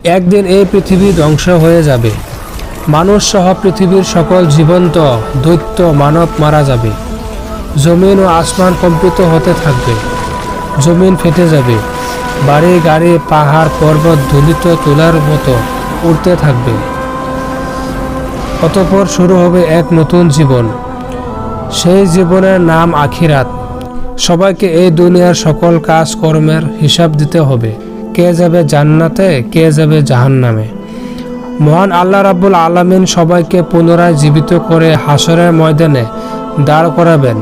একদিন এই পৃথিবী ধ্বংস হয়ে যাবে। মানুষ সহ পৃথিবীর সকল জীবন্ত দৈত্য মানব মারা যাবে। জমিন ও আসমান কম্পিত হতে থাকবে। জমিন ফেটে যাবে। বাড়ি গাড়ি পাহাড় পর্বত ধুলিত তুলার মতো উড়তে থাকবে। অতঃপর শুরু হবে এক নতুন জীবন। সেই জীবনের নাম আখিরাত। সবাইকে এই দুনিয়ার সকল কাজ কর্মের হিসাব দিতে হবে। কে যাবে জান্নাতে, কে যাবে জাহান্নামে। মহান আল্লাহ রাব্বুল আলামিন সবাইকে পুনরায় জীবিত করে হাসরের ময়দানে দাঁড় করাবেন।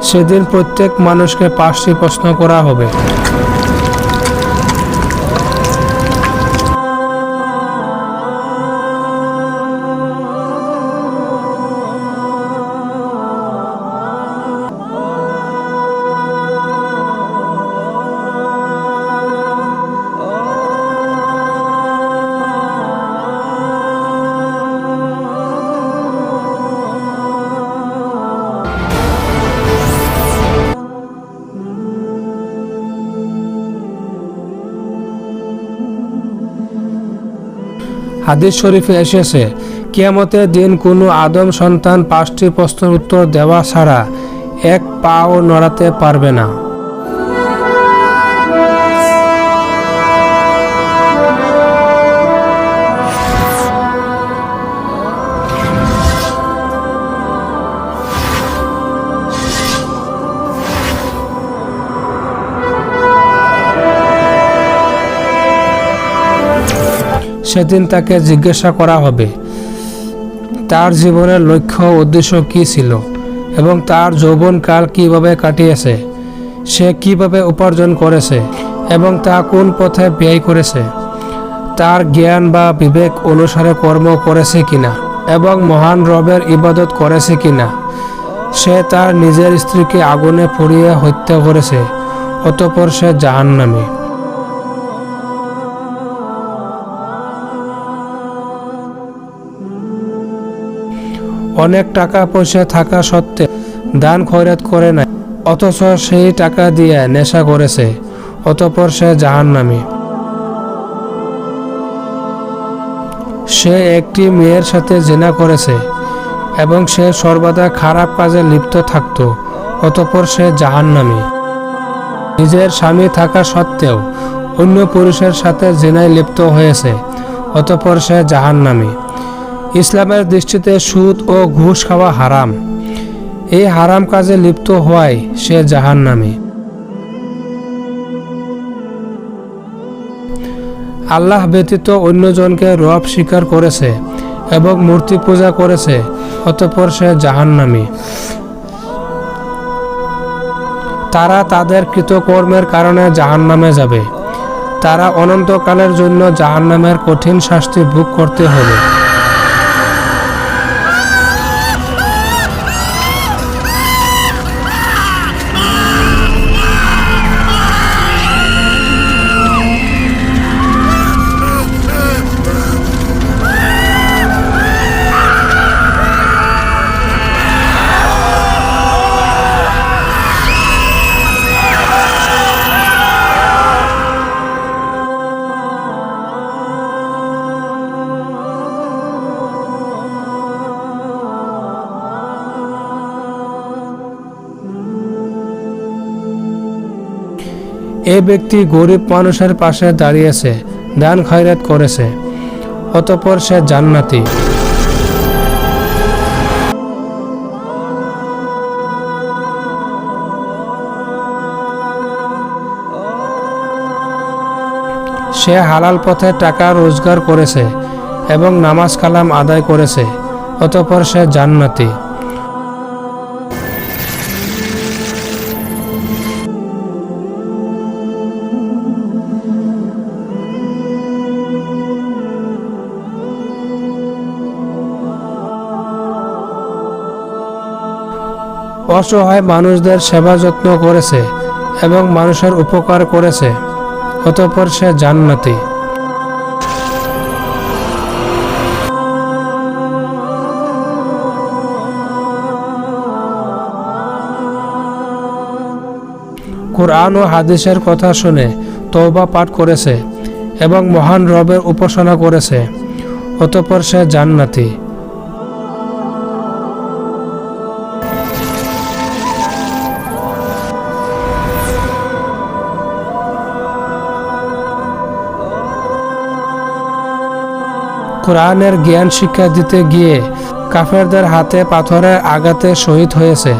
সেদিন প্রত্যেক মানুষকে 5টি প্রশ্ন করা হবে। হাদিস শরীফে এসেছে, কিয়ামতের দিন কোনো আদম সন্তান 5টি প্রশ্নের উত্তর দেওয়া ছাড়া এক পাও নড়াতে পারবে না। সেদিন তাকে জিজ্ঞাসা করা হবে তার জীবনের লক্ষ্য উদ্দেশ্য কী ছিল এবং তার যৌবনকাল কিভাবে কাটিয়েছে, সে কিভাবে উপার্জন করেছে এবং তা কোন পথে ব্যয় করেছে, তার জ্ঞান বা বিবেক অনুসারে কর্ম করেছে কিনা এবং মহান রবের ইবাদত করেছে কিনা। সে তার নিজের স্ত্রীকে আগুনে পুড়িয়ে হত্যা করেছে, অতঃপর সে জাহান্নামী। অনেক টাকা পয়সা থাকা সত্ত্বেও দান খয়রাত করে নাই, অথচ সেই টাকা দিয়ে নেশা করেছে, অতঃপর সে জাহান্নামী। সে একটি মেয়ের সাথে জিনা করেছে এবং সে সর্বদা খারাপ কাজে লিপ্ত থাকত, অতঃপর সে জাহান্নামী। নিজের স্বামী থাকা সত্ত্বেও অন্য পুরুষের সাথে জিনায় লিপ্ত হয়েছে, অতঃপর সে জাহান্নামী। ইসলামের দৃষ্টিতে সুদ ও ঘুষ খাওয়া হারাম। এই হারাম কাজে লিপ্ত হওয়ায় সে জাহান্নামী। আল্লাহ ব্যতীত অন্যজনকে রব স্বীকার করেছে এবং মূর্তি পূজা করেছে, অতঃপর সে জাহান্নামী। তারা তাদের কৃতকর্মের কারণে জাহান্নামে যাবে। তারা অনন্তকালের জন্য জাহান্নামের কঠিন শাস্তি ভোগ করতে হবে। এই ব্যক্তি গরিব মানুষের পাশে দাঁড়িয়েছে, দান খয়রাত করেছে, অতঃপর সে জান্নাতি। সে হালাল পথে টাকা রোজগার করেছে এবং নামাজ কালাম আদায় করেছে, অতঃপর সে জান্নাতি। অসহায় মানুষদের সেবা যত্ন করেছে এবং মানুষের উপকার করেছে, অতঃপর সে জান্নাতি। কুরআন ও হাদিসের কথা শুনে তওবা পাঠ করেছে এবং মহান রবের উপাসনা করেছে, অতঃপর সে জান্নাতি। কোরআনের জ্ঞান শিক্ষা দিতে গিয়ে কাফেরদের হাতে পাথরের আঘাতে শহীদ হয়েছে,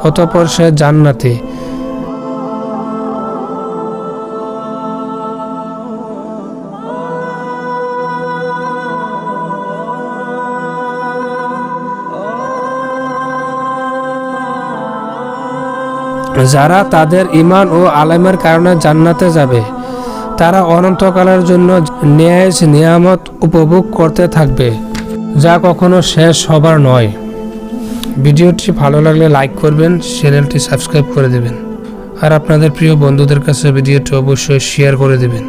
অতঃপর সে জান্নাতি। যারা তাদের ঈমান ও আলেমের কারণে জান্নাতে যাবে, তারা অনন্তকালের জন্য ন্যায় নিয়ামত উপভোগ করতে থাকবে, যা কখনো শেষ হবার নয়। ভিডিওটি ভালো লাগলে লাইক করবেন, চ্যানেলটি সাবস্ক্রাইব করে দেবেন, আর আপনাদের প্রিয় বন্ধুদের কাছে ভিডিওটি অবশ্যই শেয়ার করে দেবেন।